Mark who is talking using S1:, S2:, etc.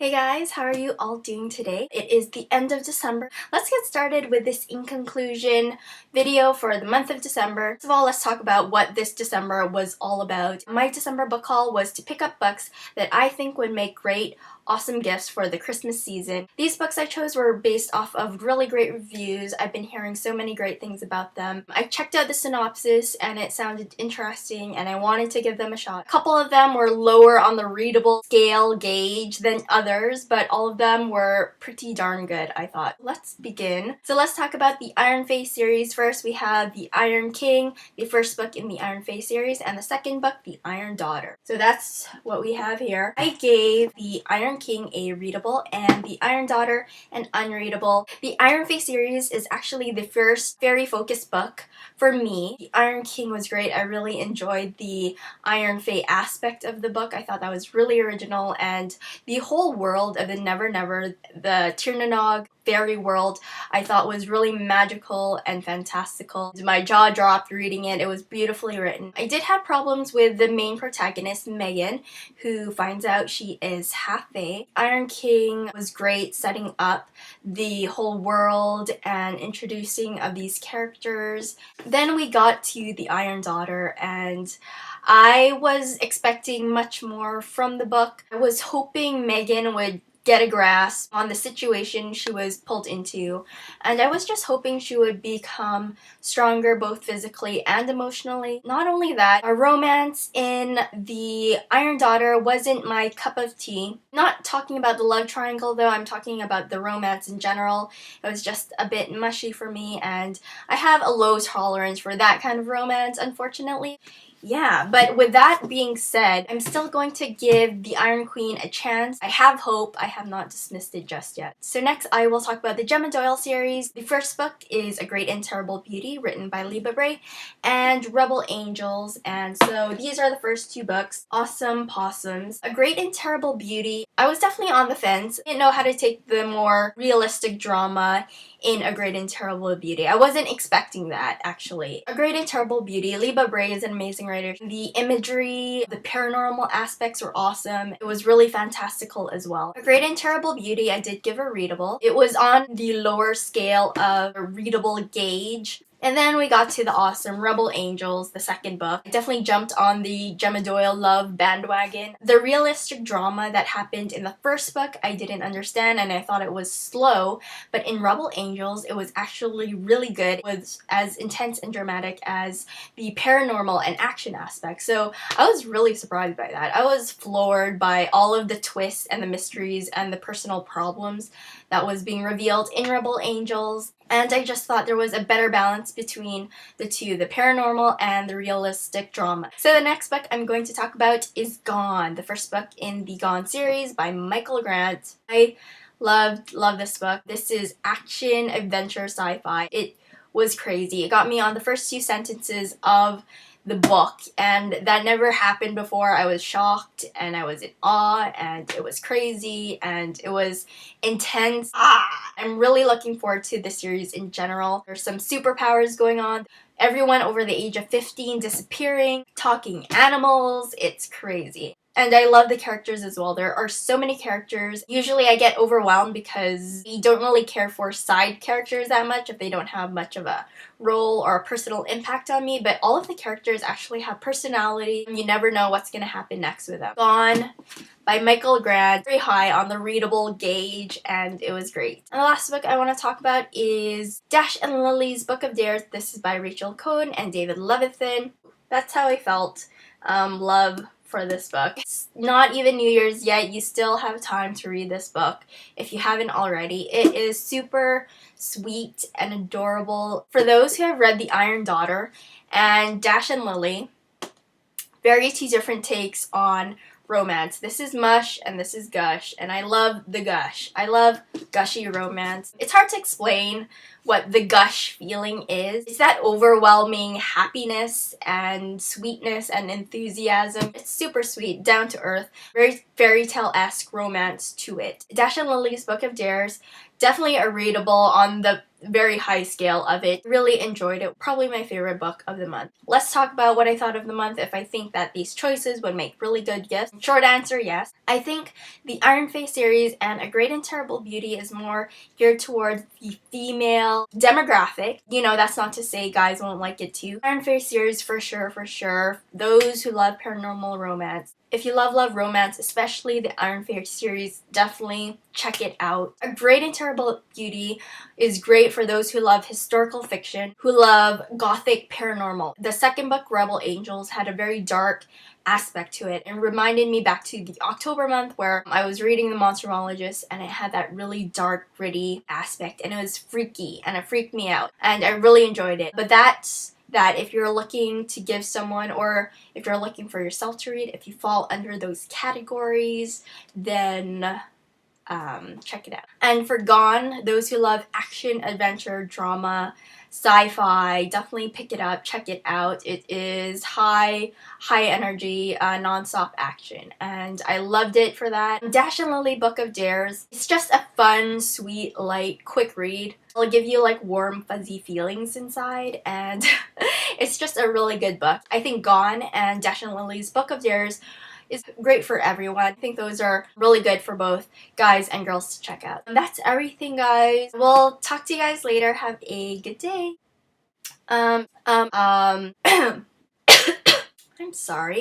S1: Hey guys, how are you all doing today? It is the end of December. Let's get started with this in conclusion video for the month of December. First of all, let's talk about what this December was all about. My December book haul was to pick up books that I think would make great, awesome gifts for the Christmas season. These books I chose were based off of really great reviews. I've been hearing so many great things about them. I checked out the synopsis and it sounded interesting and I wanted to give them a shot. A couple of them were lower on the readable scale gauge than others, but all of them were pretty darn good, I thought. Let's begin. So let's talk about the Iron Face series. First, we have The Iron King, the first book in the Iron Face series, and the second book, The Iron Daughter. So that's what we have here. I gave The Iron King a readable and The Iron Daughter an unreadable. The Iron Face series is actually the first very focused book for me. The Iron King was great. I really enjoyed the Iron Fae aspect of the book. I thought that was really original, and the whole world of the Never Never, the Tirnanog fairy world, I thought was really magical and fantastical. My jaw dropped reading it. It was beautifully written. I did have problems with the main protagonist, Megan, who finds out she is half fae. Iron King was great, setting up the whole world and introducing of these characters. Then we got to the Iron Daughter, and I was expecting much more from the book. I was hoping Megan would get a grasp on the situation she was pulled into, and I was just hoping she would become stronger both physically and emotionally. Not only that, a romance in the Iron Daughter wasn't my cup of tea. Not talking about the love triangle though, I'm talking about the romance in general. It was just a bit mushy for me, and I have a low tolerance for that kind of romance, unfortunately. Yeah, but with that being said, I'm still going to give the Iron Queen a chance. I have hope. I have not dismissed it just yet. So next I will talk about the Gemma Doyle series. The first book is A Great and Terrible Beauty, written by Liba Bray, and Rebel Angels. And so these are the first two books. Awesome possums. A Great and Terrible Beauty, I was definitely on the fence. I didn't know how to take the more realistic drama in A Great and Terrible Beauty. I wasn't expecting that, actually. A Great and Terrible Beauty, Liba Bray is an amazing writer. The imagery, the paranormal aspects were awesome. It was really fantastical as well. A Great and Terrible Beauty, I did give a readable. It was on the lower scale of a readable gauge. And then we got to the awesome Rebel Angels, the second book. I definitely jumped on the Gemma Doyle love bandwagon. The realistic drama that happened in the first book I didn't understand, and I thought it was slow, but in Rebel Angels it was actually really good. It was as intense and dramatic as the paranormal and action aspect. So I was really surprised by that. I was floored by all of the twists and the mysteries and the personal problems that was being revealed in Rebel Angels. And I just thought there was a better balance between the two, the paranormal and the realistic drama. So the next book I'm going to talk about is Gone, the first book in the Gone series by Michael Grant. I love this book. This is action, adventure, sci-fi. It was crazy. It got me on the first two sentences of the book, and that never happened before. I was shocked and I was in awe, and it was crazy and it was intense. I'm really looking forward to the series in general. There's some superpowers going on. Everyone over the age of 15 disappearing, talking animals. It's crazy. And I love the characters as well. There are so many characters. Usually I get overwhelmed because we don't really care for side characters that much if they don't have much of a role or a personal impact on me, but all of the characters actually have personality. You never know what's going to happen next with them. Gone by Michael Grant, very high on the readable gauge, and it was great. And the last book I want to talk about is Dash and Lily's Book of Dares. This is by Rachel Cohn and David Levithan. That's how I felt. Love for this book. It's not even New Year's yet. You still have time to read this book if you haven't already. It is super sweet and adorable. For those who have read The Iron Daughter and Dash and Lily, very two different takes on romance. This is mush and this is gush, and I love the gush. I love gushy romance. It's hard to explain what the gush feeling is. It's that overwhelming happiness and sweetness and enthusiasm. It's super sweet, down to earth, very fairy tale-esque romance to it. Dash and Lily's Book of Dares, definitely a readable on the very high scale of it. Really enjoyed it. Probably my favorite book of the month. Let's talk about what I thought of the month, if I think that these choices would make really good gifts. Short answer, yes. I think the Iron Face series and A Great and Terrible Beauty is more geared towards the female demographic. You know, that's not to say guys won't like it too. Iron Face series for sure, for sure. Those who love paranormal romance. If you love romance, especially the Iron Face series, definitely check it out. A Great and Terrible Beauty is great for those who love historical fiction, who love gothic paranormal. The second book, Rebel Angels, had a very dark aspect to it and reminded me back to the October month where I was reading The Monsterologist and it had that really dark, gritty aspect, and it was freaky and it freaked me out and I really enjoyed it. But that's that if you're looking to give someone, or if you're looking for yourself to read, if you fall under those categories, then check it out. And for Gone, those who love action, adventure, drama, sci-fi, definitely pick it up, check it out. It is high energy, non-stop action, and I loved it for that. Dash and Lily Book of Dares, it's just a fun, sweet, light, quick read. It'll give you like warm, fuzzy feelings inside, and it's just a really good book. I think Gone and Dash and Lily's Book of Dares is great for everyone. I think those are really good for both guys and girls to check out. And that's everything, guys. We'll talk to you guys later. Have a good day. I'm sorry.